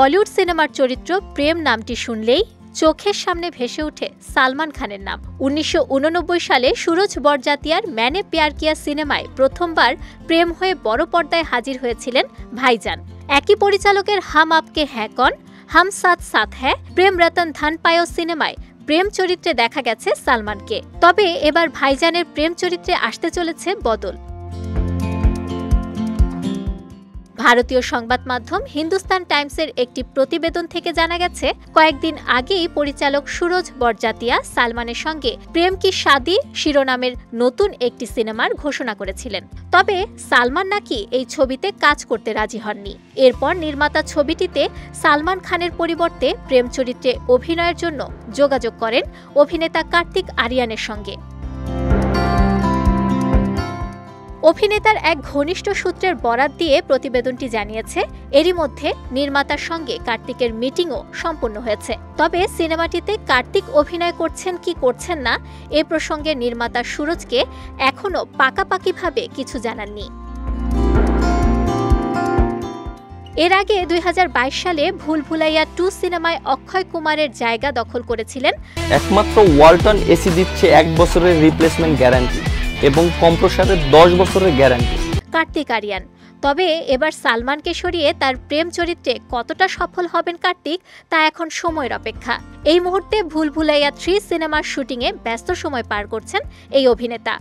বলিউড সিনেমার চরিত্র প্রেম নামটি শুনলেই চোখের সামনে ভেসে ওঠে সালমান খানের নাম। ১৯৮৯ সালে সুরজ বরজাতিয়ার मैंने प्यार किया সিনেমায় প্রথমবার প্রেম হয়ে বড় পর্দায় হাজির হয়েছিলেন ভাইজান। একই পরিচালকের হাম আপকে হ্যাঁ কন, হাম সাথ সাথ হ্যাঁ, প্রেম রতন ধন পায়ো সিনেমায় প্রেম চরিত্রে দেখা গেছে সালমানকে। তবে এবার ভাইজানের প্রেম চরিত্রে আসতে চলেছে বদল। ভারতীয় সংবাদ মাধ্যম হিন্দুস্তান টাইমসের একটি প্রতিবেদন থেকে জানা গেছে, কয়েকদিন আগেই পরিচালক সুরজ বরজাতিয়া সালমানের সঙ্গে প্রেম কি শাদি শিরোনামের নতুন একটি সিনেমার ঘোষণা করেছিলেন। তবে সালমান নাকি এই ছবিতে কাজ করতে রাজি হননি। এরপর নির্মাতা ছবিটিতে সালমান খানের পরিবর্তে প্রেম চরিত্রে অভিনয়ের জন্য যোগাযোগ করেন অভিনেতা কার্তিক আরিয়ানের সঙ্গে। অভিনেতার এক ঘনিষ্ঠ সূত্রের বরাত দিয়ে প্রতিবেদনটি জানিয়েছে, এরই মধ্যে নির্মাতার সঙ্গে কার্তিকের মিটিংও সম্পন্ন হয়েছে। তবে সিনেমাটিতে কার্তিক অভিনয় করছেন কি করছেন না এ প্রসঙ্গে নির্মাতা সুরজকে এখনও পাকাপাকিভাবে কিছু জানাননি। এর আগে ২০২২ সালে ভুল ভুলাইয়া 2 সিনেমায় অক্ষয় কুমারের জায়গা দখল করেছিলেন। একমাত্র ওয়ালটন এসি দিচ্ছে 1 বছরের রিপ্লেসমেন্ট গ্যারান্টি এবং কম্প্রেসারের 10 বছরের গ্যারান্টি কার্তিক আরিয়ান। তবে এবার সালমানকে সরিয়ে তার প্রেম চরিত্রে কতটা সফল হবেন কার্তিক তা এখন সময়ের অপেক্ষা। এই মুহূর্তে ভুল ভুলাইয়া 3 সিনেমার শুটিংয়ে ব্যস্ত সময় পার করছেন এই অভিনেতা।